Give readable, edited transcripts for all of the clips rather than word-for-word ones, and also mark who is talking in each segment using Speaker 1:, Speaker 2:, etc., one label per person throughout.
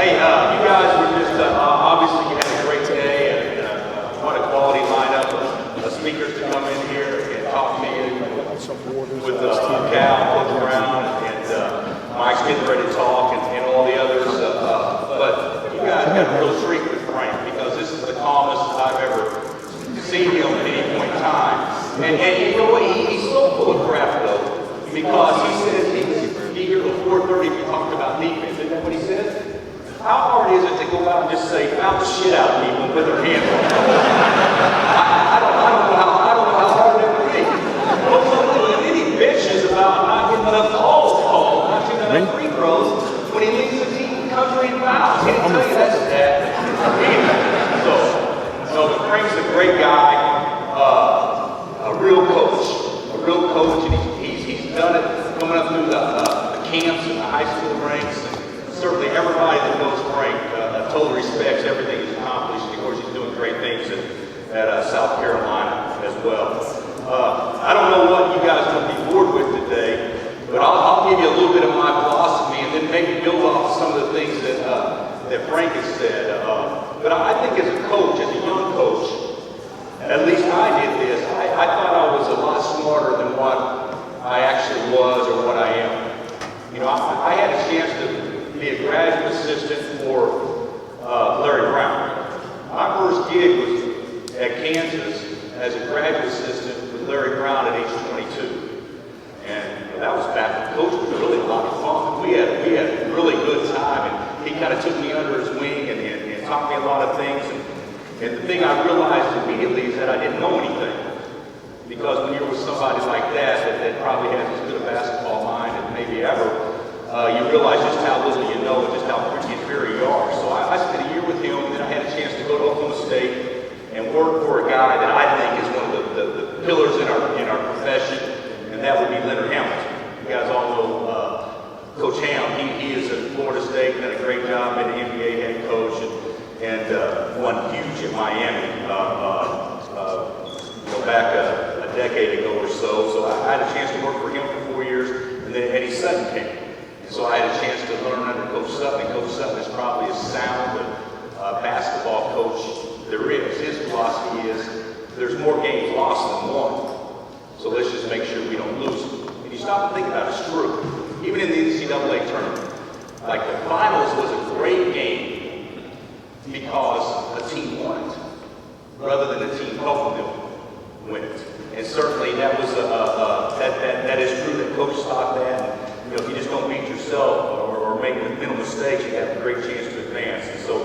Speaker 1: Hey, you guys were just, obviously you had a great day, and what a quality lineup of speakers to come in here and talk to you with Cal, Coach Brown, and Mike's getting ready to talk, and all the others. But you guys got a real treat with Frank, because this is the calmest I've ever seen him at any point in time. And you know what, he's so full of crap, though, because he said he here till 4:30 we talked about defense. Isn't that what he said? How hard is it to go out and just say, foul the shit out of people and put their hands on them? I don't know how hard that would be. And then he bitches about not getting enough calls called, not shooting enough free throws when he leads the team in country and fouls. He didn't tell you that's that. So Frank's a great guy, a real coach, and he's done it coming up through the camps and the high school ranks. Certainly everybody that knows Frank totally respects everything he's accomplished. And of course, he's doing great things at South Carolina as well. I don't know what you guys are going to be bored with today, but I'll give you a little bit of my philosophy and then maybe build off some of the things that Frank has said. But I think as a coach, as a young coach, at least I did this, I thought I was a lot smarter than what I actually was or what I am. You know, I had a chance to be a graduate assistant for Larry Brown. My first gig was at Kansas as a graduate assistant with Larry Brown at age 22. And that was back when Coach was really a lot of fun. We had a really good time, and he kind of took me under his wing and taught me a lot of things. And the thing I realized immediately is that I didn't know anything. Because when you're with somebody like that probably has as good a basketball mind as maybe ever, you realize just how little you know and just how pretty inferior you are. So I spent a year with him, and then I had a chance to go to Oklahoma State and work for a guy that I think is one of the pillars in our profession, and that would be Leonard Hamilton. You guys all know Coach Ham. He is at Florida State, done a great job, been an NBA head coach, and won huge at Miami back a decade ago or so. So I had a chance to work for him for 4 years, and then Eddie Sutton came. So I had a chance to learn under Coach Sutton, and Coach Sutton is probably as sound a basketball coach there is. His philosophy is there's more games lost than won. So let's just make sure we don't lose them. And you stop and think about it, it's true. Even in the NCAA tournament, like the finals was a great game because a team won it, rather than a team helping them win it. And certainly that was that is true that Coach thought that. You know, if you just don't beat yourself or make mental mistakes, you have a great chance to advance. And so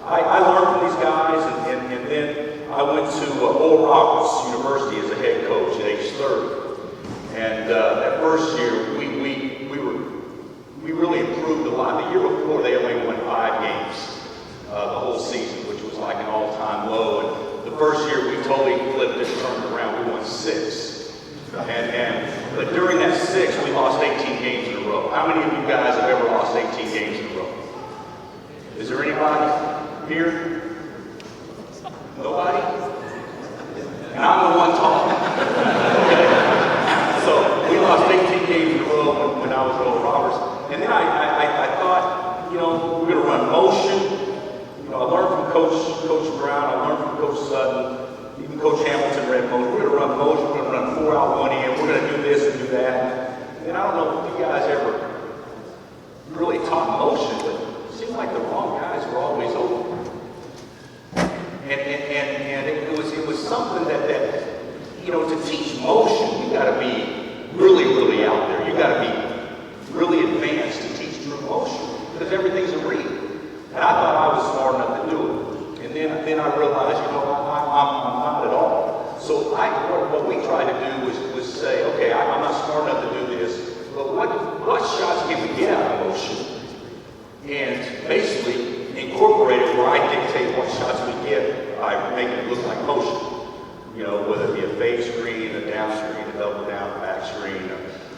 Speaker 1: I learned from these guys, and then I went to Oral Roberts University as a head coach at age 30. And that first year, we really improved a lot. The year before, they only won 5 games the whole season, which was like an all-time low. And the first year, we totally flipped it and turned it around. We won 6. But during that 6, we lost 18 games in a row. How many of you guys have ever lost 18 games in a row? Is there anybody here? Nobody? And I'm the one talking. Okay? So we lost 18 games in a row when I was at Oral Roberts. And then I thought, you know, we're going to run motion. You know, I learned from Coach Brown. I learned from Coach Sutton. Even Coach Hamilton ran motion. We're going to run motion. We're going to run 4 out, 1 in. We're going to do this and do that. And I don't know if you guys ever really taught motion, but it seemed like the wrong guys were always open. And it was something that you know, to teach motion, you got to be really, really out there. You got to be really advanced to teach true motion, because everything's a read. And I thought I was smart enough to do it. And then I realized, you know, I'm not at all. So what we tried to do was say, okay, I'm not smart enough to do this, but what shots can we get out of motion? And basically incorporate it where I dictate what shots we get by making it look like motion. You know, whether it be a fade screen, a down screen, a double down, a back screen,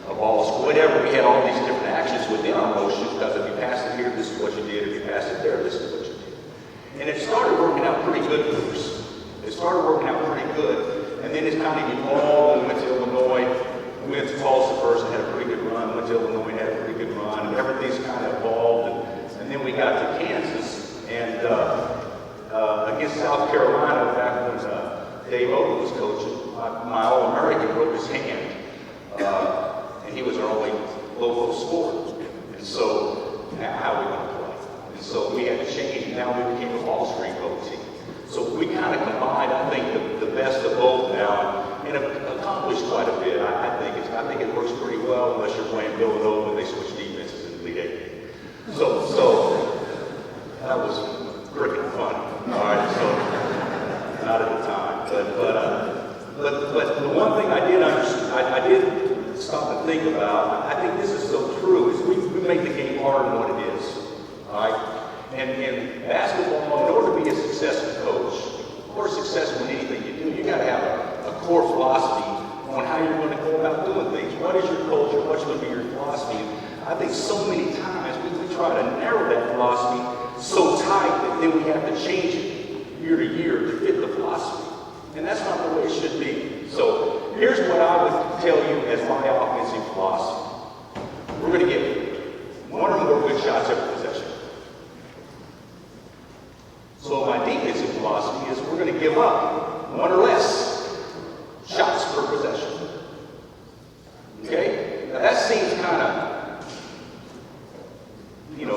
Speaker 1: a ball screen, whatever. We had all these different actions within our motion, because if you pass it here, this is what you did. If you pass it there, this is what you did. And it started working out pretty good for us. It started working out pretty good. And then it kind of evolved, and we went to Illinois. We went to Tulsa first and had a pretty good run. Went to Illinois and had a pretty good run. And everything's kind of evolved. And then we got to Kansas. my All-American broke his hand, and he was our only local scorer. And so, now how are we going to play? And so we had to change, and now we became a ball screen boat team. So we kind of combined, I think, the best of both now, and have accomplished quite a bit. I think it works pretty well, unless you're playing Villanova and they switch defenses in the Elite Eight. So that was freaking fun. All right, so not at the time, but the one thing I did stop and think about. I think this is so true. Is we make the game harder than what it is. All right. And basketball, in order to be a successful coach, or successful in anything you do, you got to have a core philosophy on how you're going to go about doing things. What is your culture? What's going to be your philosophy? I think so many times we try to narrow that philosophy so tight that then we have to change it year to year to fit the philosophy. And that's not the way it should be. So here's what I would tell you as my offensive philosophy. We're going to get one or more good shots every possession. So my defensive philosophy is we're going to give up one or less shots per possession. Okay? Now that seems kind of,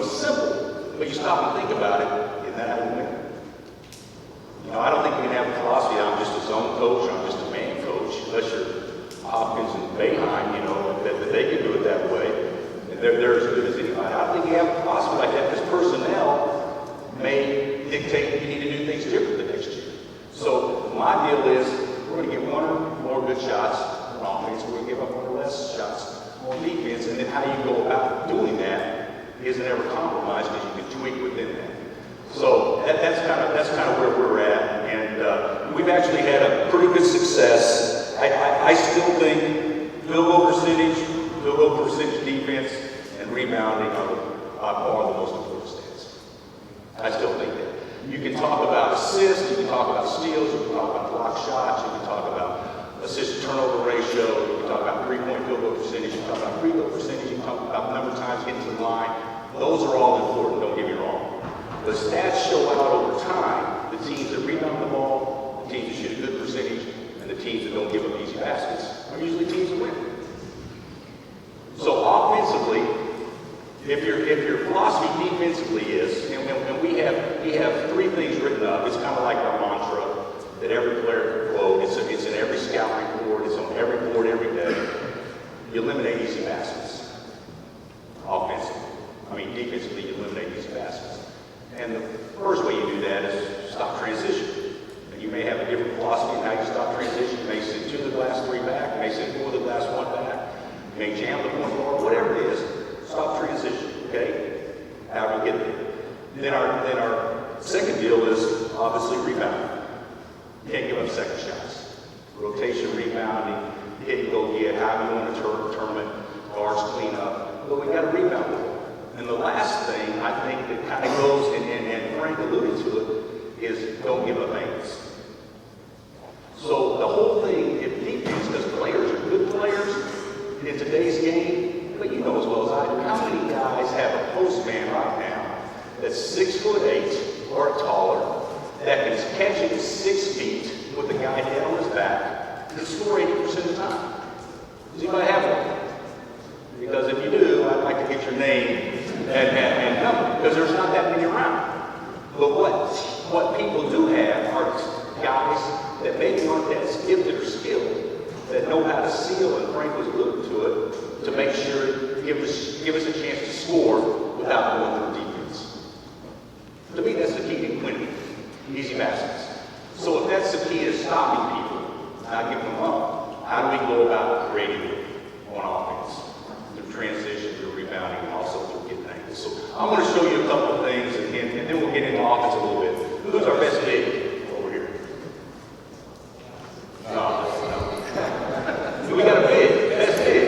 Speaker 1: simple, but you stop and think about it, isn't that how we win? I don't think we can have a philosophy, I'm just a zone coach, I'm just a man coach, unless you're Hopkins and Boeheim, that they can do it that way, and they're as good as anybody. I don't think we have a philosophy like that, because personnel may dictate you need to do things different the next year. So my deal is we're going to get one or more good shots on offense, we're going to give up one or less shots on defense, and then how you go about doing that isn't ever compromised because you can tweak within that. So that's kind of where we're at, and we've actually had a pretty good success. I still think field goal percentage, defense, and rebounding are the most important stats. I still think that. You can talk about assists, you can talk about steals, you can talk about block shots, you can talk about assist to turnover ratio, you can talk about three-point field goal percentage, you can talk about free throw percentage, you can talk about the number of times getting to the line. Those are all important, don't get me wrong. The stats show out over time the teams that rebound the ball, the teams that shoot a good percentage, and the teams that don't give up easy baskets are usually teams that win. So offensively, if your philosophy defensively is, and we have three things written up. It's kind of like our mantra that every player can quote. It's in every scout report. It's on every board every day. You eliminate easy baskets. Offensively, defensively, you eliminate easy baskets. And the first way you do that is stop transition. And you may have a different philosophy in how you stop transition. You may send 2 of the glass, 3 back. You may send 4 of the glass, 1 back. You may jam the point forward. Whatever it is, stop transition. Okay? How do you get there? Then our second deal is obviously rebounding. You can't give up second shots. Rotation, rebounding, hit and go get, how you want to tournament, guards clean up. But we got to rebound the ball. And the last thing I think that kind of goes, and Frank alluded to it, is don't give up angles. So the whole thing, if defense, because players are good players in today's game, but you know as well as I do, how many guys have a post man right now that's 6'8" or taller, that can catch it 6 feet with the guy dead on his back and score 80% of the time? Does anybody have one? Because if you do, I'd like to get your name and number, because there's not that many around. But what people do have are guys that maybe aren't that gifted or skilled, that know how to seal, and Frank was alluding to it, to make sure, give us a chance to score without going through defense. To me, that's the key to winning. Easy baskets. So if that's the key to stopping people, not giving them up, how do we go about creating it on offense? Through transition, through rebounding, and also through getting angles. So I'm going to show you a couple of things, and then we'll get into offense a little bit. Who's our best big over here? No. We got a big. Best big.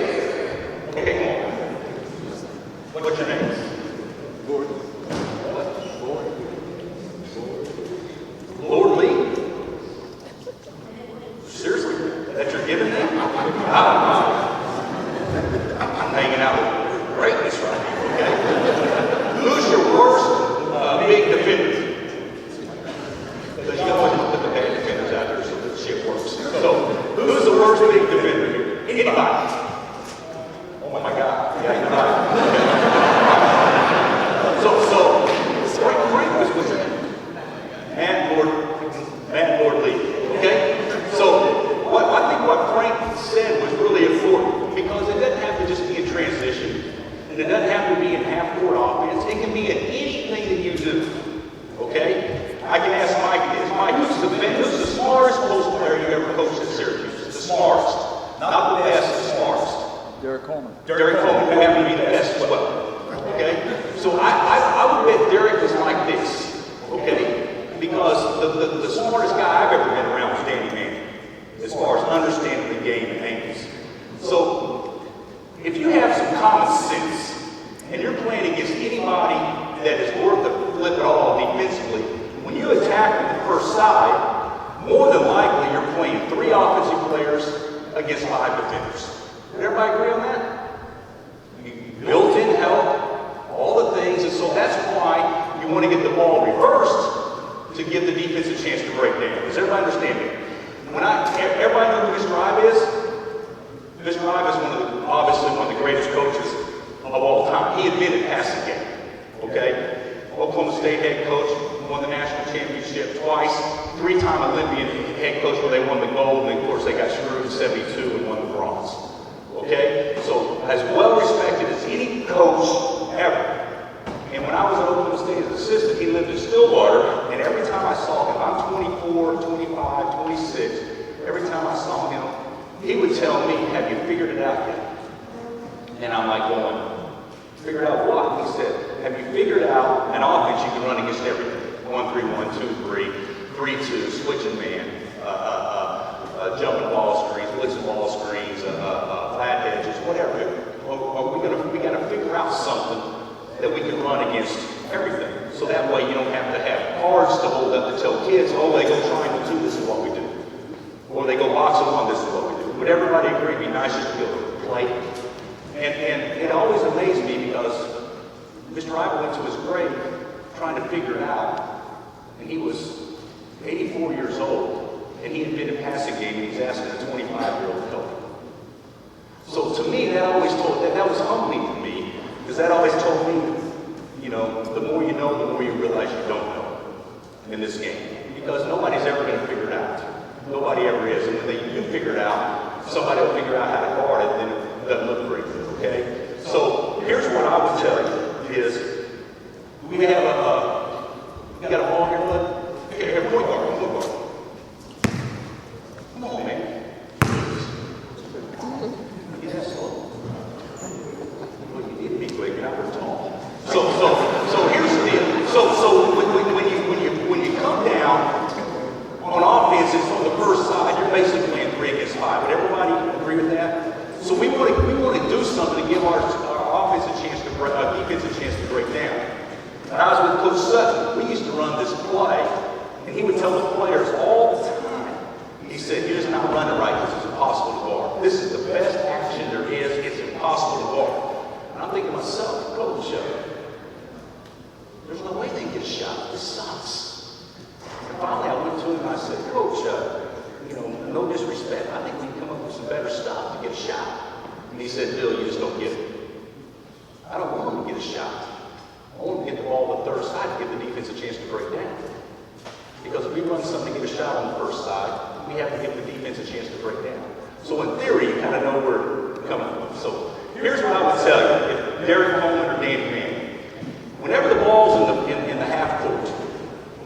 Speaker 1: Okay, come on. What's your name? Gordon. What? Lord Lee? Seriously? That's your given name? I'm hanging out with greatness right now, okay? Who's your worst big defender? Because you always put the bad defenders out there so the shit works. So, who's the worst First big defender here. Anybody? Oh my God. Yeah, you're right. So Frank was with Matt Lord Lee. Okay? So I think what Frank said was really important because it doesn't have to just be a transition. And it doesn't have to be in half-court offense. It can be in anything that you do. Okay? I can ask Mike, who's the smartest post player you ever coached at Syracuse? The smartest. Not the best, the smartest.
Speaker 2: Derek Coleman.
Speaker 1: Derek Coleman, who happened to be the best as well. Okay? So I would bet Derek was like this. Okay? Because the smartest guy I've ever been around was Danny Manning, as far as understanding the game and angles. So if you have some common sense and you're playing against anybody that is worth a flip at all defensively, when you attack with the first side, more than likely you're playing 3 offensive players against 5 defenders. Would everybody agree on that? Built-in help, all the things, and so that's why you want to get the ball reversed to give the defense a chance to break down. Does everybody understand me? Everybody know who Mr. Ive is? Mr. Ive is obviously one of the greatest coaches of all time. He invented passing game. Okay? Oklahoma State head coach, won the national championship twice, 3-time Olympian head coach where they won the gold, and of course they got screwed in '72 and won the bronze. Okay? So as well respected as any coach ever. And when I was at Oklahoma State as assistant, he lived in Stillwater, and every time I saw him, I'm 24, 25, 26, every time I saw him, he would tell me, have you figured it out yet? And I'm like going, figured out what? He said, have you figured out an offense you can run against everything? 1-3-1, 2-3, 3-2, switching man, jumping ball screens, blitzing ball screens, flat edges, whatever. We got to figure out something that we can run against everything. So that way you don't have to have cards to hold up to tell kids, oh, they go triangle 2, this is what we do. Or they go box 1, this is what we do. Would everybody agree it'd be nice just to be able to play? And it always amazed me because Mr. Ive went to his grave trying to figure it out. And he was 84 years old. And he had been in passing game and he's asking a 25-year-old to help him. So to me, that was humbling for me. Because that always told me, you know, the more you know, the more you realize you don't know in this game. Because nobody's ever going to figure it out. Nobody ever is. And when they do figure it out, somebody will figure out how to guard it, and then it doesn't look very good, okay? So here's what I would tell you is, we got a ball here, bud? Here, point guard. Come on, man. Get that slow. Well, you need to be quick, you're not very tall. So here's the deal. So when you come down on offense, it's on the first side. You're basically playing 3 against 5. Would everybody agree with that? So we want to do something to give our offense a chance to break, defense a chance to break down. When I was with Coach Sutton, we used to run this play, and he would tell the players all the time. He said, "You're just not running right. This is impossible to guard. This is the best action there is. It's impossible to guard." And I'm thinking to myself, Coach, there's no way they get a shot. This sucks. And finally, I went to him and I said, "Coach, no disrespect. I think we can come up with some better stuff to get a shot." And he said, "Bill, you just don't get it. I don't want them to get a shot. I want them to get the ball to the third side to give the defense a chance to break down. Because if we run something to get a shot on the first side, we have to give the defense a chance to break down." So in theory, you kind of know where we're coming from. So here's what I would tell you. If Derek Coleman or Danny Manning, whenever the ball's in the half court,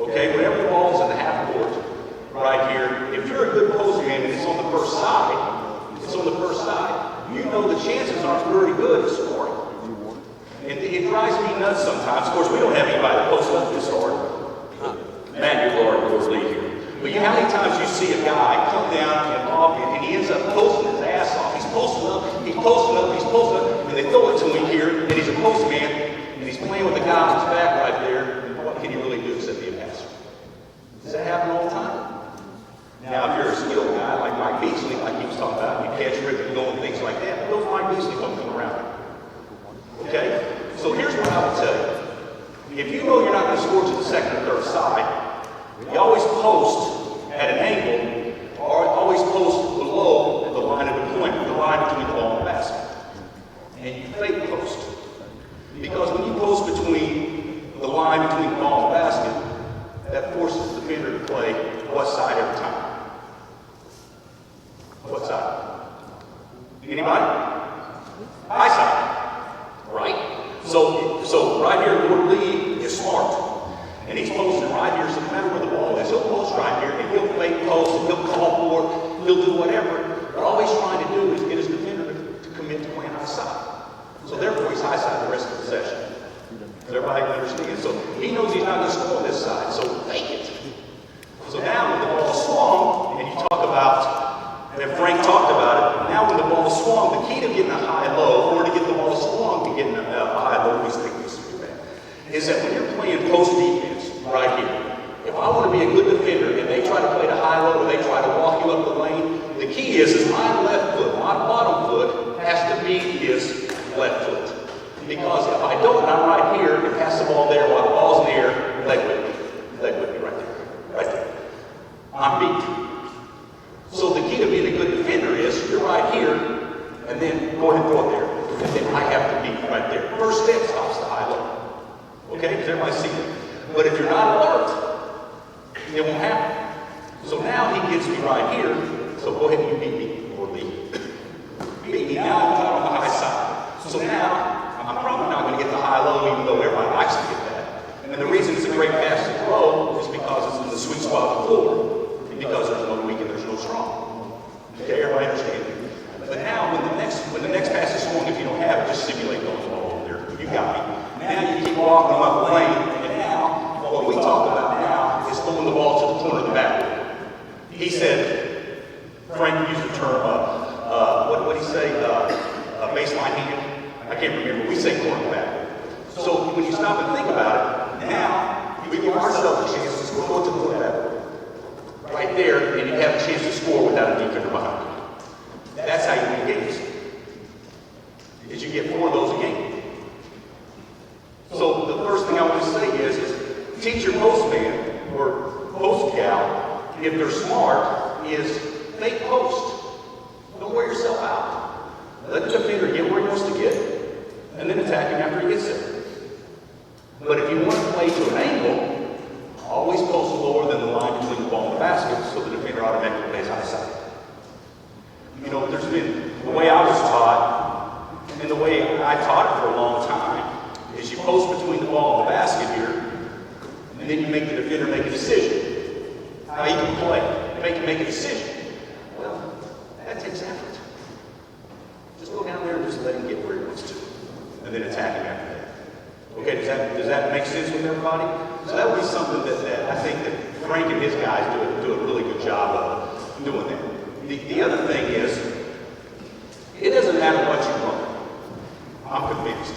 Speaker 1: okay, whenever the ball's in the half court, right here, if you're a good post man and it's on the first side, you know the chances aren't very good of scoring. And it drives me nuts sometimes. Of course, we don't have anybody that posts up this hard. Matt, your Lord, Lord lead here. But you know how many times you see a guy come down and he ends up posting his ass off. He's posting up, and they throw it to him here, and he's a post man, and he's playing with the guy on his back right there, and what can he really do except be a passer? Does that happen all the time? Now, if you're a skill guy like Mike Beasley, like he was talking about, you catch, rip, and go and things like that, those Mike Beasley don't come around. Okay? So here's what I would tell you. If you know you're not going to score to the second or third side, you always post at an angle, or always post below the Anybody? High side, right? So right here, Lord Lee is smart. And he's posting right here, so no matter where the ball is, he'll post right here, and he'll fake post, and he'll call for it, he'll do whatever. But all he's trying to do is get his defender to commit to playing high side. So therefore, he's high side the rest of the possession. Does everybody understand? So he knows he's not going to score on this side, so fake it. So now when the ball's swung, and you talk about, and Frank talked about it, now when the ball's swung, the key to getting a high-low, or to get the ball swung to getting a high-low, is that when you're playing post defense right here, if I want to be a good defender and they try to play the high-low or they try to walk you up the lane, the key is my left foot, my bottom foot, has to beat his left foot. Because if I don't, and I'm right here and pass the ball there while the ball's in the air, leg with me right there, right there. I'm beat. So the key to being a good defender is you're right here, and then go ahead and throw it there. And then I have to beat right there. First step stops the high-low. Okay, because everybody sees it. But if you're not alert, it won't happen. So now he gets me right here. So go ahead and you beat me, or Lee. Beat me. Now I'm not on the high side. So now I'm probably not going to get the high-low, even though everybody likes to get that. And the reason it's a great pass to throw is because it's in the sweet spot of the floor. Because there's no weak and there's no strong. Okay, everybody understand? But now when the next pass is swung, if you don't have it, just simulate throwing the ball over there. You got me. Now you keep walking them up the lane, and now what we talk about now is throwing the ball to the corner of the backboard. He said, Frank used the term, what did he say, baseline hand? I can't remember. We say corner of the backboard. So when you stop and think about it, now we give ourselves a chance to score to the corner of the backboard. Right there, and you have a chance to score without a defender behind you. That's how you win games. Is you get 4 of those a game. So the first thing I want to say is teach your postman or post gal, if they're smart, is fake post. Don't wear yourself out. Let the defender get where he wants to get, and then attack him after he gets there. But if you want to play to an angle, always post lower than the line between the ball and the basket, so the defender automatically plays high side. You know, there's been the way I was taught, and the way I taught it for a long time, is you post between the ball and the basket here, and then you make the defender make a decision. How you can play, make a decision. Well, that takes effort. Just go down there and just let him get where he wants to, and then attack him after that. Okay, does that make sense with everybody? So that would be something that I think that Frank and his guys do a really good job of doing that. The other thing is, it doesn't matter what you run. I'm convinced.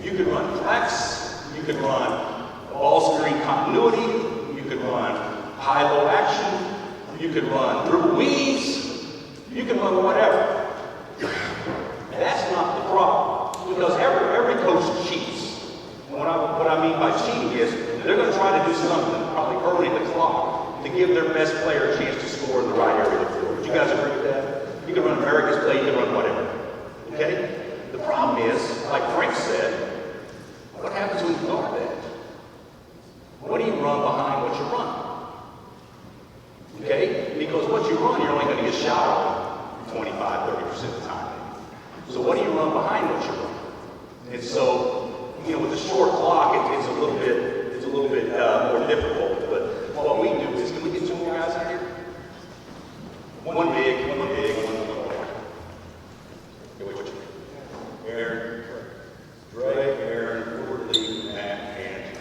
Speaker 1: You could run flex, you could run ball screen continuity, you could run high-low action, you could run dribble weaves, you can run whatever. That's not the problem, because every coach cheats. And what I mean by cheating is they're going to try to do something, probably early in the clock, to give their best player a chance to score in the right area of the floor. Would you guys agree with that? You can run America's play, you can run whatever. Okay? The problem is, like Frank said, what happens when you guard that? What do you run behind what you run? Okay? Because what you run, you're only going to get shot on 25, 30% of the time. So what do you run behind what you run? And so, you know, with the short clock, it's a little bit more difficult. But what we do is, can we get 2 more guys out here? One big, one white. Aaron, Dre, Aaron, Lee, Matt, and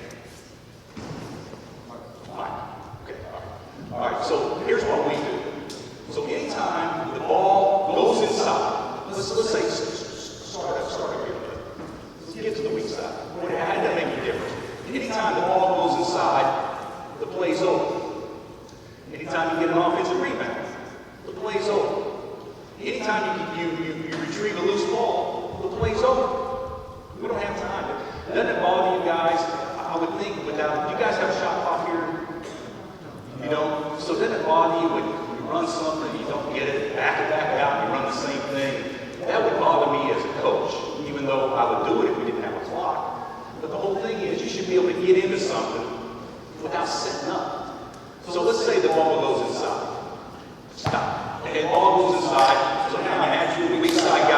Speaker 1: Mike. Okay, all right. So here's what we do. So anytime the ball goes inside, let's say start up here. Let's get to the weak side. How does that make a difference? Anytime the ball goes inside, the play's over. Anytime you get an offensive rebound, the play's over. Anytime you retrieve a loose ball, the play's over. We don't have time. Doesn't it bother you guys? I would think without, you guys have a shot clock here? You don't? So doesn't it bother you when you run something and you don't get it, back out, and you run the same thing? That would bother me as a coach, even though I would do it if we didn't have a clock. But the whole thing is you should be able to get into something without setting up. So let's say the ball goes inside. Stop. Okay, ball goes inside. So now you have your weak side guy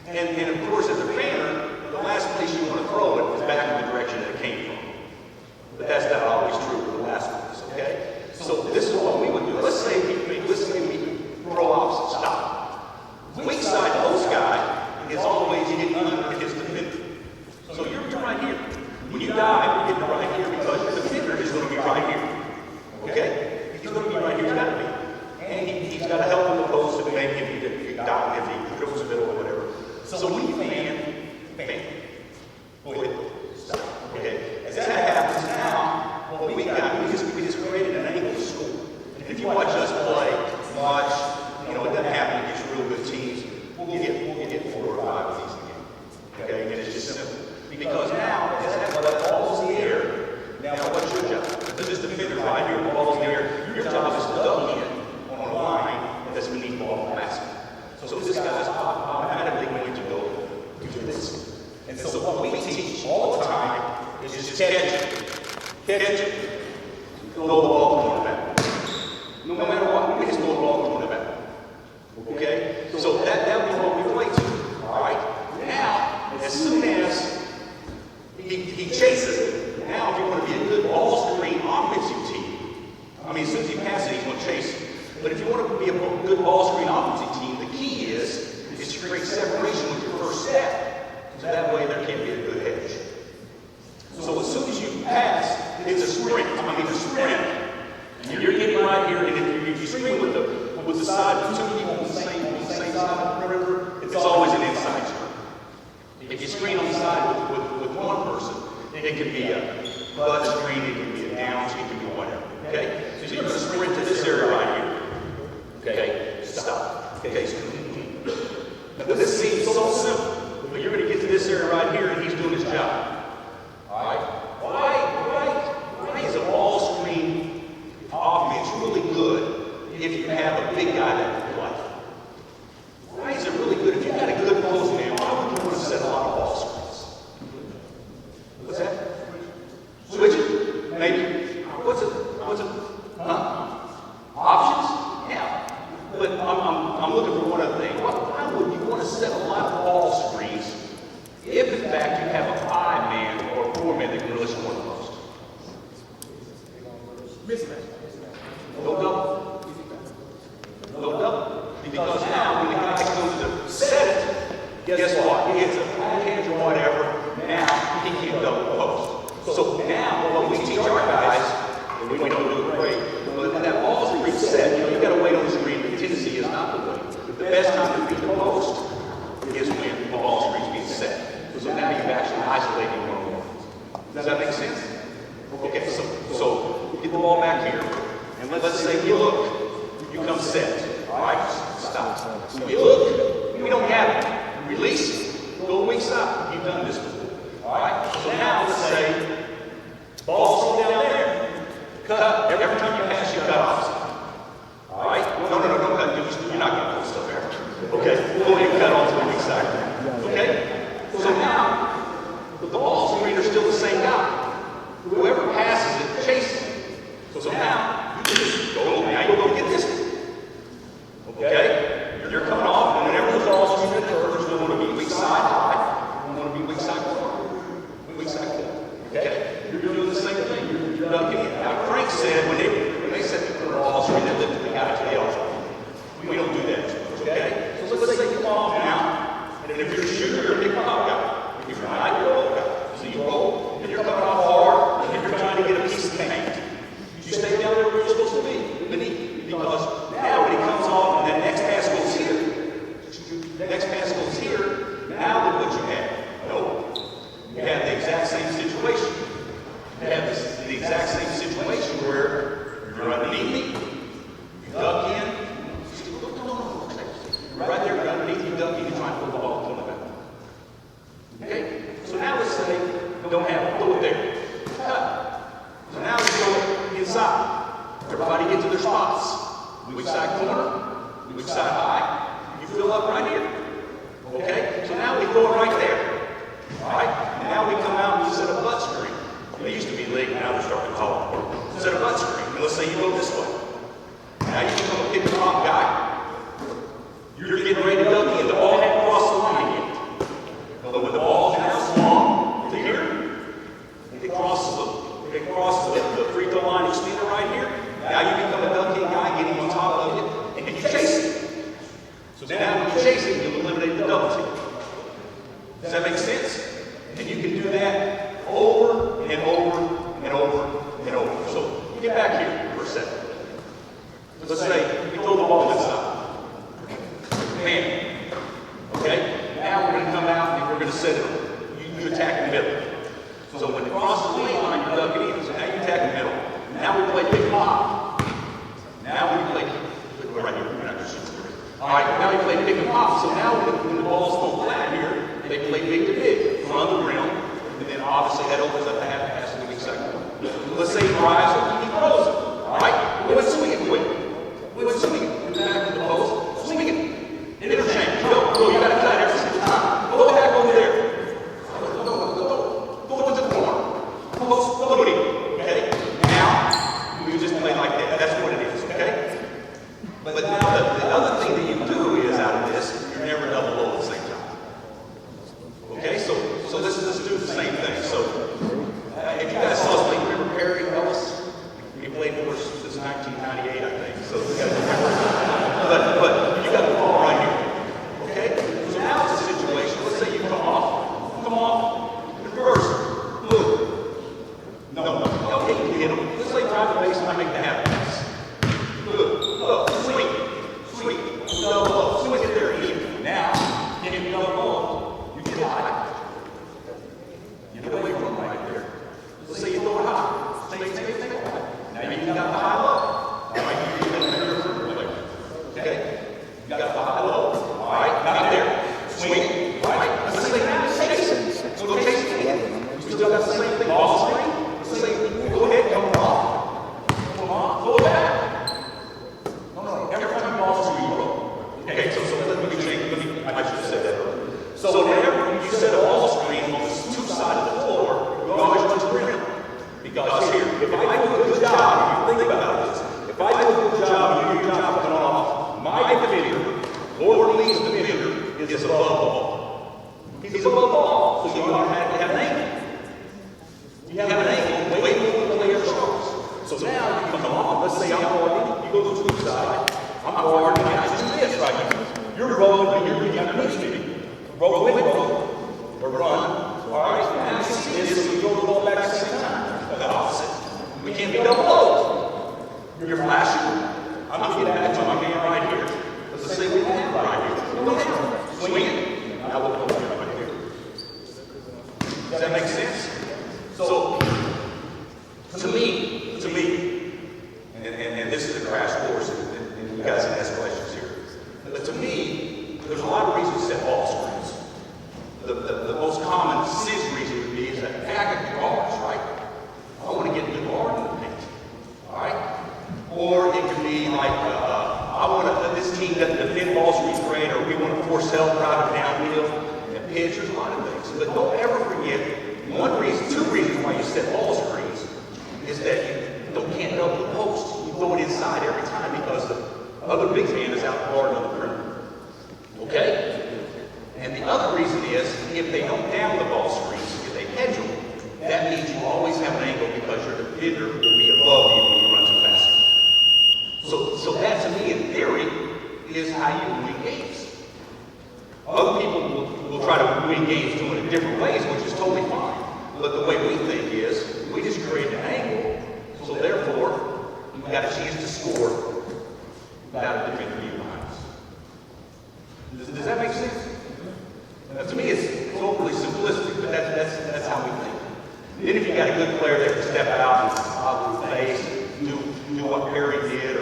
Speaker 1: And of course, as a fanner, the last place you want to throw it is back in the direction that it came from. But that's not always true for the last ones, okay? So this is what we would do. Let's say we throw opposite, stop. Weak side post guy is always getting under his defender. So you're right here. When you dive, you're getting right here because your defender is going to be right here. Okay? He's going to be right here. He's got to be. And he's got to help him oppose it, maybe if he dive, if he goes to the middle or whatever. So when you fan. Go ahead. Stop. Okay? As that happens now, what we got, we just created an angle to score. And if you watch us play, it doesn't happen against real good teams. We'll get 4 or 5 of these a game. Okay? And it's just simple. Because now, as that ball's in the air, now what's your job? This defender right here, the ball's in the air. Your job is to duck in on a line that's beneath the ball basket. So this guy's automatically going to go do this. And so what we teach all the time is just catch it. Throw the ball to the quarterback. No matter what, we just throw the ball to the quarterback. Okay? So that would be what we relate to. All right? Now, as soon as he chases it, now if you want to be a good ball screen offensive team, as soon as he passes it, he's going to chase it. But if you want to be a good ball screen offensive team, the key is to create separation with your first step. So that way there can't be a good hedge. So as soon as you pass, it's a sprint. And you're getting right here, and if you screen with the side, with 2 people on the same side of the perimeter, it's always an inside screen. If you screen on the side with one person, it can be a butt screen, it can be a down screen, it can be whatever. Okay? So you're going to sprint to this area right here. Okay? Stop. Okay? Now this seems so simple, but you're going to get to this area right here, and he's doing his job. All right? Why is a ball screen offense really good if you have a big guy that can play? Why is it really good if you've got a good post man? Why would you want to set a lot of ball screens? What's that? Switch it? Maybe. What's it? Options? Yeah. But I'm looking for one other thing. Why would you want to set a lot of ball screens if in fact you have a 5-man or a 4-man that can really score the most? Mismatch. No double. Because now when the guy goes to set it, guess what? He hits a backhand or whatever. Now he can't double post. So now what we teach our guys, and we don't do it great, but that ball's reset. You've got to wait on the screen. The tendency is not to wait. The best time to beat the post is when the ball screen's being set. So now you've actually isolated one. Does that make sense? Okay, so get the ball back here, and let's say you look, you come set. All right, stop. You look, we don't have it. Release, go weak side. You've done this before. All right, so now let's say ball's down there. Cut. Every time you pass, you cut off. All right? No, cut. You're not going to put stuff there. Okay? Go ahead and cut onto the weak side. Okay? So now, the ball screener's still the same guy. Whoever passes it, chases it. So now, you just go, now you go get this one. Okay? You're coming off, and whenever the ball screener occurs, you want to be weak side high. You want to be weak side corner. Weak side corner. Okay? You're doing the same thing. You're ducking in. Now, Frank said when they set the corner ball screen, they lifted the guy to the elbow. We don't do that too much, okay? So let's say you come off now, and if you're a shooter, you're a big pop guy. If you're not, you're a roll guy. So you roll, and you're coming off hard, and you're trying to get a piece of paint. You stay down there where you're supposed to be, beneath. Because now when he comes off, and that next pass goes here, the next pass goes here, now look what you have. Nope. You have the exact same situation. You have the exact same situation where you're underneath me, you duck in, right there, you're underneath, you duck in, you're trying to put the ball on the back. Okay? So now let's say you don't have it, throw it there. Cut. So now we go inside. Everybody get to their spots. Weak side corner, weak side high. You fill up right here. Okay? So now we throw it right there. All right? Now we come out and we set a butt screen. It used to be leg Does that make sense? And you can do that over and over and over and over. So get back here for a second. Let's say you throw the ball this side. Man. Okay? Now we're going to come out and we're going to set it. You attack the middle. So when it crosses the lane line, you duck it in. So now you attack the middle. Now we play pick pop. Now we play right here. All right, now we play pick and pop. So now when the ball's go flat here, they play big to big, front of the rim, and then obviously that opens up the half pass in the weak second. Let's say he drives and he throws it. All right, we would swing it quick. We would swing it. Back to the post, swing it. Interchange. Go. You got to cut every single time. Go back over there. Go into the corner. Go to it. Okay? Now, we just play like that. That's what it is. Okay? But now the other thing that you do is out of this, you're never double low at the same time. Okay? So let's do the same thing. So if you guys saw us play, remember Perry Ellis? He played for us since 1998, I think. So you got to remember. But you got the ball right here. Okay? So now it's a situation. Let's say you come off, reverse, move. No. Okay, you hit him. Let's say drive the base and I make the half pass. Good. Look, sweet. Double low. Swing it there, even. Now, can you double low? You get high. You get away from him right there. Let's say you throw it high. Take. Now you got the high low. All right, you get okay? You got the high low. All right, got there. Swing it. All right. Let's say now chase it. Go chase it. You still got the same thing. Ball screen. Let's say go ahead, come on. Go back. No. Every time you ball screen, you roll. Okay, so let me change. I should have said that earlier. So whenever you set a ball screen on the two sides of the floor, you always run to the rim. Because here, if I do a good job, you think about this. If I do a good job, you do your job coming off, my defender, Lord Lee's defender, is above the ball. He's above the ball, so you automatically have an angle. You have an angle way before the player starts. So now you come on, let's say I'm guarding, you go to the side, I'm guarding, and I do this right here. You're rolling, you're getting underneath me. Roll, or run. All right, now you see this, so you throw the ball back at the same time. The opposite. We can't be double low. You're flashing. I'm going to get back to my man right here. Let's say we have right here. Go down. Swing it. Now we'll go right here. Does that make sense? So, to me, and this is a crash course, and you guys can ask questions here. But to me, there's a lot of reasons to set ball screens. The most common sense reason would be is that I got the guards, right? I want to get in the guard in the paint. All right? Or it could be like, I want to, this team doesn't defend ball screens great, or we want to force help out of downhill and pitch. There's a lot of things. But don't ever forget, two reasons why you set ball screens is that you can't double the post. You throw it inside every time because the other big man is out guarding on the perimeter. Okay? And the other reason is, if they don't down the ball screens, if they hedge them, that means you always have an angle because your defender will be above you when you run too fast. So that to me, in theory, is how you win games. Other people will try to win games doing it different ways, which is totally fine. But the way we think is, we just create an angle, so therefore, you got a chance to score without a defender being behind us. Does that make sense? To me, it's overly simplistic, but that's how we think. Then if you got a good player that can step out and probably face, do what Perry did,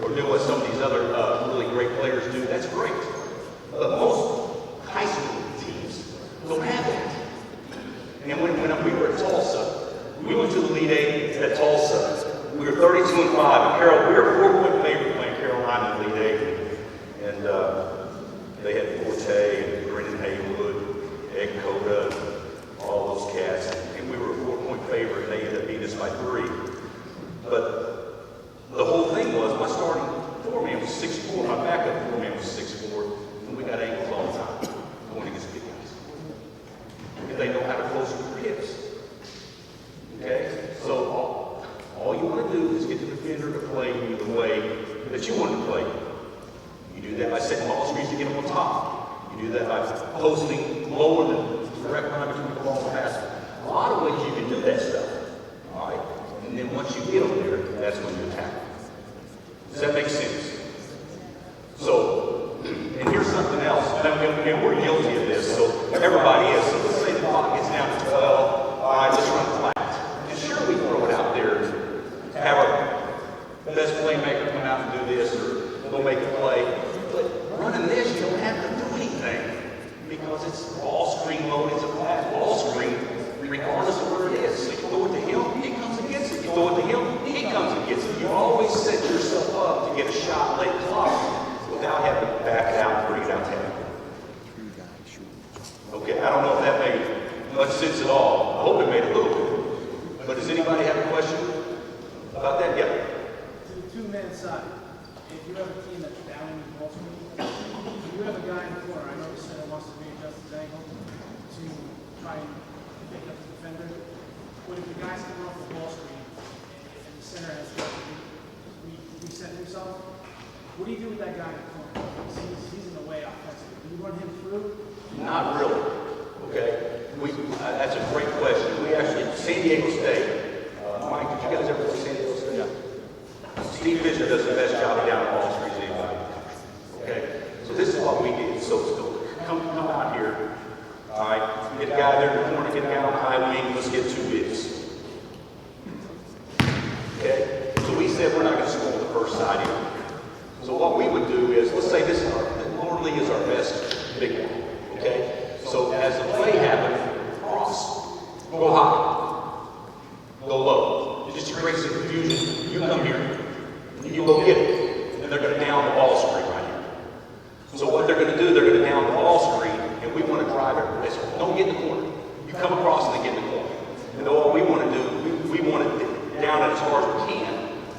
Speaker 1: or do what some of these other really great players do, that's great. But most high school teams don't have that. And when we were at Tulsa, we went to the Elite Eight at Tulsa. We were 32-5. We were a 4-point favorite playing Carolina in the Elite Eight. And they had Forte and Brendan Haywood, Ed Cota, all those cats. And we were a 4-point favorite, and they ended up beating us by 3. But the whole thing was, my starting four-man was 6'4", my backup four-man was 6'4", and we got ankles all the time going against big guys. Because they know how to close with their hips. Okay? So all you want to do is get the defender to play you the way that you want to play. You do that by setting ball screens to get them on top. You do that by posting lower than direct run between the ball and the basket. A lot of ways you can do that stuff. All right? And then once you get them there, that's when you attack. Does that make sense? So, and here's something else. And we're guilty of this, so everybody is. So let's say the clock gets down to 12. All right, let's run flat. And sure, we throw it out there to have our best playmaker come out and do this, or go make a play. But running this, you don't have to do anything because it's ball screen mode. It's a flat ball screen, regardless of where it is. So you throw it to him, he comes and gets it. You throw it to him, he comes and gets it. You always set yourself up to get a shot late clock without having to back it out and bring it out to him. Okay, I don't know if that made much sense at all. I hope it made a little bit. But does anybody have a question about that? Yeah.
Speaker 2: To the two-man side, if you have a team that's down in the ball screen, you have a guy in the corner. I know the center wants to readjust his angle to try and pick up the defender. But if the guy's coming off the ball screen and the center has to reset himself, what do you do with that guy in the corner? He's in the way offensively. Do you run him through?
Speaker 1: Not really. Okay. That's a great question. We actually, San Diego State. Mike, did you guys ever play San Diego State? Yeah. Steve Fisher does the best job of down the ball screens than anybody in the country. Okay. So this is what we did. So come out here. All right. Get a guy there in the corner. Get a guy on the high wing. Let's get two bigs. Okay. So we said we're not going to score on the first side here. So what we would do is, let's say this Lord Lee is our best big one. Okay? So as the play happens, cross, go high, go low. It just creates some confusion. You come here, you go get it, and they're going to down the ball screen right here. So what they're going to do, they're going to down the ball screen, and we want to drive it. Don't get in the corner. You come across and they get in the corner. And then what we want to do, we want to down it as far as we can.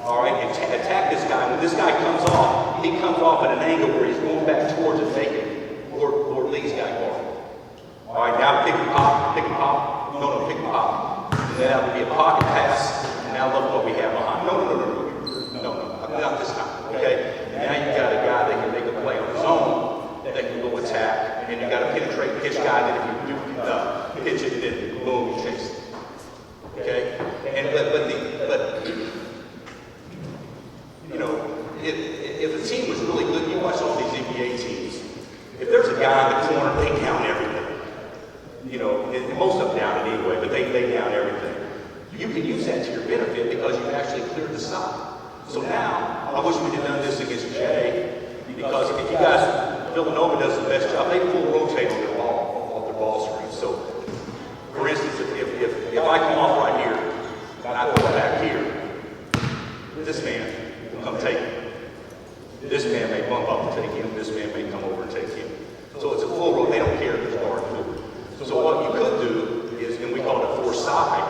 Speaker 1: All right, and attack this guy. When this guy comes off, he comes off at an angle where he's going back towards it, making Lord Lee's guy guard. All right, now pick and pop, pick and pop. No, pick and pop. And then that would be a pocket pass. And now look what we have behind. No, not this time. Okay. And now you got a guy that can make a play on his own, that can go attack, and you got a penetrate pitch guy that if you do pitch it, then boom, you chase it. Okay. And but you know, if a team was really good, you watch all these NBA teams. If there's a guy in the corner, they down everything. You know, and most of them down it anyway, but they down everything. You can use that to your benefit because you've actually cleared the side. So now, I wish we had done this against Jay, because if you guys, Villanova does the best job. They full rotate on their ball, off their ball screen. So, for instance, if I come off right here, and I go back here, this man will come take it. This man may bump up and take him. This man may come over and take him. So it's a full roll. They don't care if it's guard too. So what you could do is, and we call it a force side,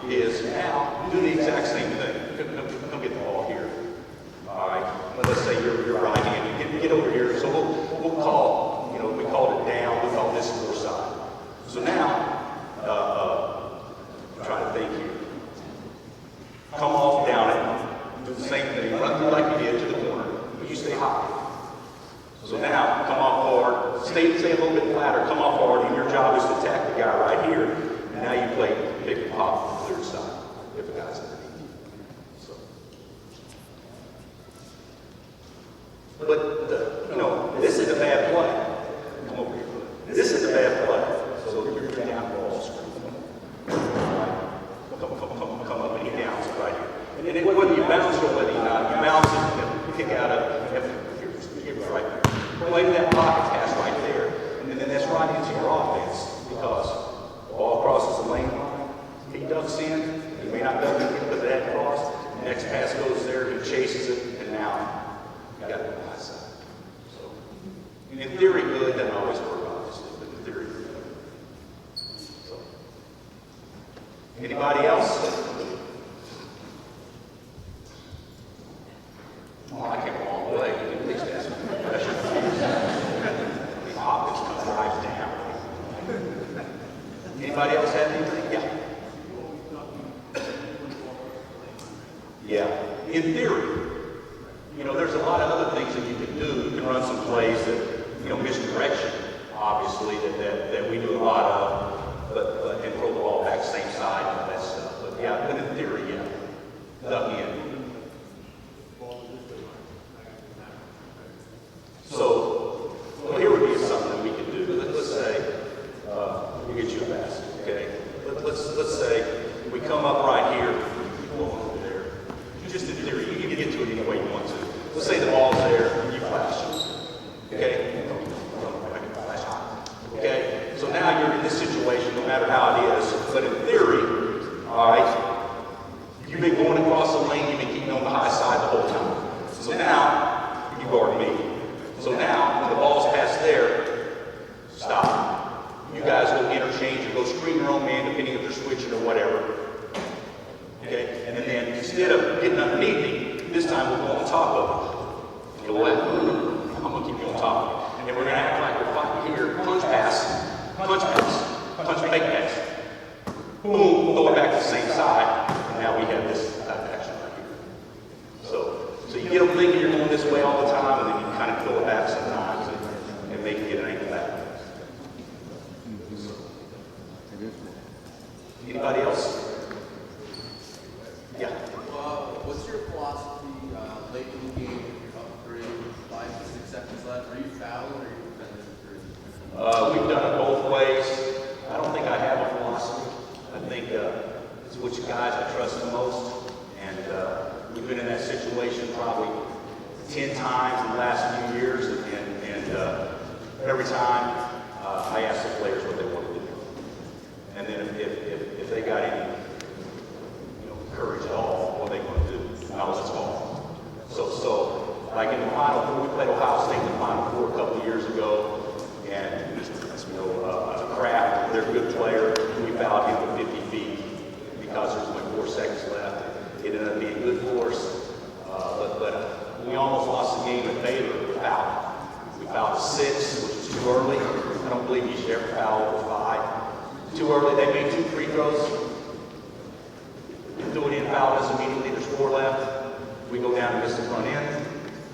Speaker 1: is now do the exact same thing. Come get the ball here. All right. Let's say you're right handed. Get over here. So we'll call, you know, we called it down. We call this force side. So now, I'm trying to think here. Come off down it. Do the same thing. Run through like you did to the corner. But you stay high. So now, come off hard. Stay a little bit flatter. Come off hard. And your job is to attack the guy right here. And now you play pick and pop on the third side. If the guy's underneath. So. But, you know, this is a bad play. Come over here. This is a bad play. So you're down the ball screen. Come up and he downs it right here. And then whether you bounce or whether you not, you bounce it, you kick out here's right there. Play that pocket pass right there, and then that's right into your offense because the ball crosses the lane line. He ducks in, he may not duck in, but that cross, next pass goes there, he chases it, and now you got it on the high side. So, in theory, good, doesn't always work, obviously, but in theory, good. So, anybody else? Oh, I came a long way. You can at least ask me a question. These Hopkins come right down. Anybody else have anything? Yeah. Yeah. In theory, you know, there's a lot of other things that you can do. You can run some plays that, you know, misdirection, obviously, that we do a lot of. now you're in this situation, no matter how it is. But in theory, all right, you've been going across the lane, you've been keeping on the high side the whole time. So now, you guard me. So now, when the ball's passed there, stop. You guys go interchange or go screen your own man, depending if they're switching or whatever. Okay? And then instead of getting underneath me, this time we'll go on top of it. You know what? I'm going to keep you on top of it. And then we're going to act like we're fighting here. Punch pass, fake pass. Boom, throw it back to the same side. And now we have this action right here. So you get them thinking you're going this way all the time, and then you kind of throw it back sometimes and make it get an ankle back. Anybody else? Yeah.
Speaker 3: What's your philosophy late in the game if you're up 3, 5 to 6 seconds left? Are you fouling or are you defending the 3?
Speaker 1: We've done it both ways. I don't think I have a philosophy. I think it's which guys I trust the most. And we've been in that situation probably 10 times in the last few years. And every time I ask the players what they want to do. And then if they got any courage at all, what they going to do? Now let's go. So like in the Final Four, we played Ohio State in the Final Four a couple of years ago, and Kraft, their good player, we fouled him with 50 feet because there's only 4 seconds left. It ended up being good for us, but we almost lost the game at Baylor with foul. We fouled at 6, which was too early. I don't believe you should ever foul over 5. Too early. They made 2 free throws. Threw it in, fouled us immediately. There's 4 left. We go down and miss the front end.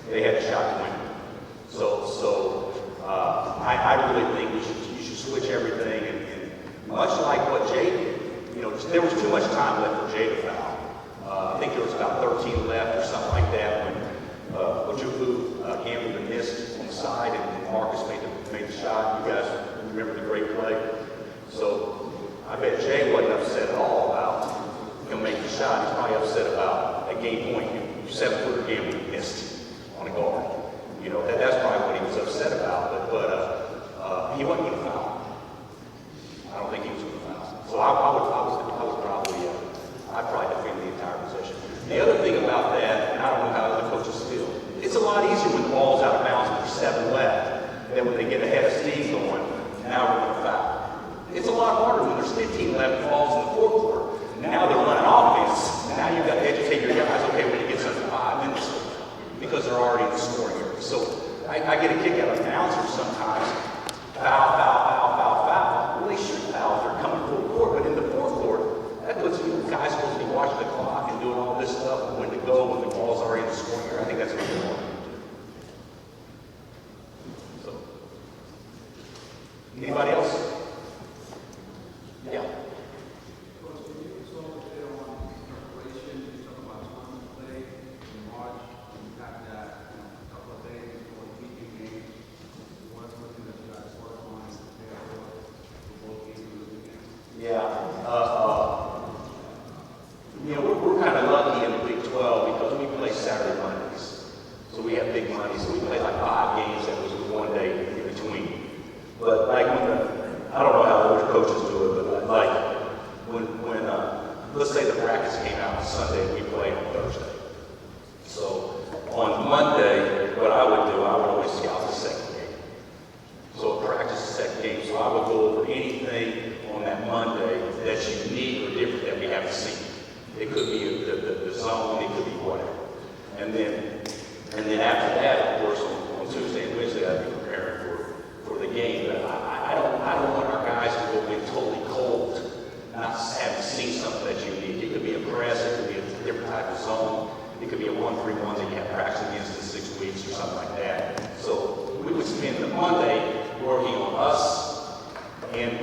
Speaker 1: They had a shot to win. I really think you should switch everything. And much like what Jay did, there was too much time left for Jay to foul. I think there was about 13 left or something like that when Ojukwu gambled and missed on the side, and Marcus made the shot. You guys remember the great play. So I bet Jay wasn't upset at all about him making the shot. He's probably upset about a game point. You 7-footer gamble you missed on a guard. That's probably what he was upset about. But he wasn't going to foul. I don't think he was going to foul. So I'd probably defend the entire possession. The other thing about that, and I don't know how other coaches feel, it's a lot easier when the ball's out of bounds and there's 7 left than when they get ahead of steam going. Now we're going to foul. It's a lot harder when there's 15 left and falls in the 4th quarter. Now they're running offense. Now you've got to educate your guys. Okay, when it gets under 5, then it's because they're already in the scoring area. So I get a kick out of announcers sometimes. Foul. Well, they should foul if they're coming full court, but in the 4th quarter, that puts you guys supposed to be watching the clock and doing all this stuff when to go when the ball's already in the scoring area. I think that's what they want. So, anybody else? Yeah. We're kind of lucky in the Big 12 because we play Saturday Mondays. So we have big money. So we play like 5 games that was with 1 day in between. But like I don't know how other coaches do it, but like when let's say the practice came out on Sunday, we play on Thursday. So on Monday, what I would do, I would always scout the second game. So practice the second game. So I would go over anything on that Monday that's unique or different that we haven't seen. It could be the zone, it could be whatever. And then after that, of course, on Tuesday and Wednesday, I'd be preparing for the game. But I don't want our guys to go in totally cold, not having seen something that's unique. It could be a press, it could be a different type of zone, it could be a 1-3-1 that you have practice against in 6 weeks or something like that. So we would spend the Monday working on us and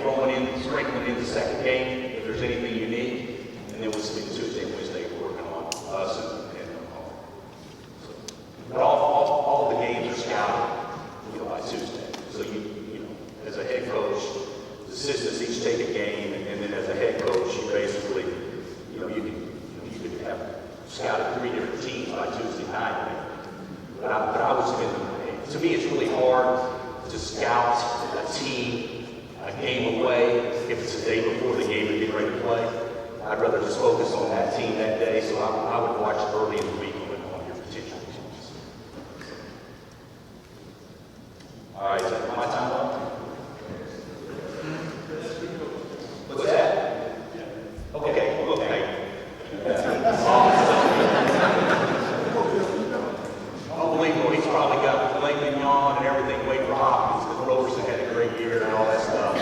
Speaker 1: sprinkling in the second game if there's anything unique. And then we'll spend Tuesday and Wednesday working on us and home. So, but all the games are scouted, by Tuesday. So you as a head coach, the assistants each take a game, and then as a head coach, you basically, you could have scouted 3 different teams by Tuesday night. But I would spend. To me, it's really hard to scout a team a game away it's the day before the game and get ready to play. I'd rather just focus on that team that day, so I would watch early in the week on your potential teams. All right, is that my time up? What's that? Okay, okay. Unbelievable. He's probably got filet mignon and everything waiting for Hopkins because Roberson had a great year and all that stuff.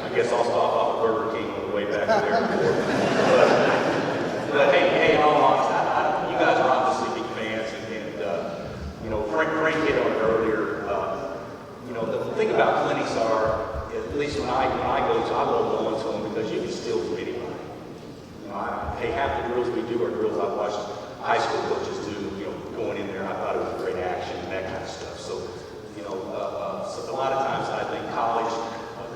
Speaker 1: I guess I'll stop off at Burger King on the way back to there. But hey, in all honesty, you guys are obviously big fans, and Frank hit on it earlier. The thing about clinics are, at least when I go to, I love going to them because you can steal from anybody. Hey, half the drills we do are drills I've watched high school coaches do, going in there. I thought it was great action and that kind of stuff. So, so a lot of times I think college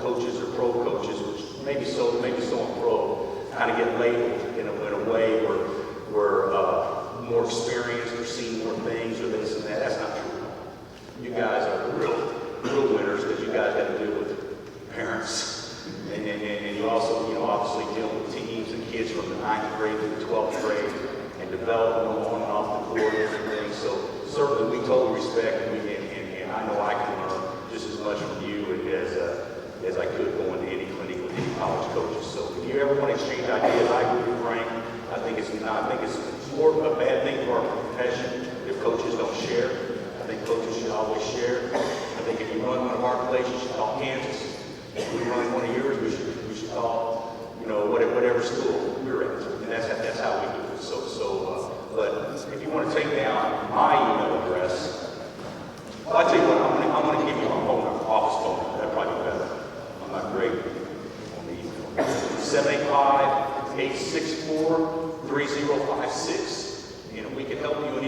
Speaker 1: coaches or pro coaches, which maybe so in pro, kind of get labeled in a way where we're more experienced or see more things or this and that. That's not true. You guys are real winners because you guys got to deal with parents. And you also, obviously deal with teams and kids from the 9th grade to the 12th grade and developing them on and off the court and everything. So certainly we totally respect and I know I can learn just as much from you as I could going to any clinic with any college coaches. So if you ever want to exchange ideas, I agree with Frank. I think it's more of a bad thing for our profession if coaches don't share. I think coaches should always share. I think if you run one of our places, you should call Kansas. If we run one of yours, we should call, whatever school we're at. And that's how we do it. But if you want to take down my email address, well, I tell you what, I'm going to give you my phone number, office phone number. That'd probably be better. I'm not great on the email. 785-864-3056. And we can help you in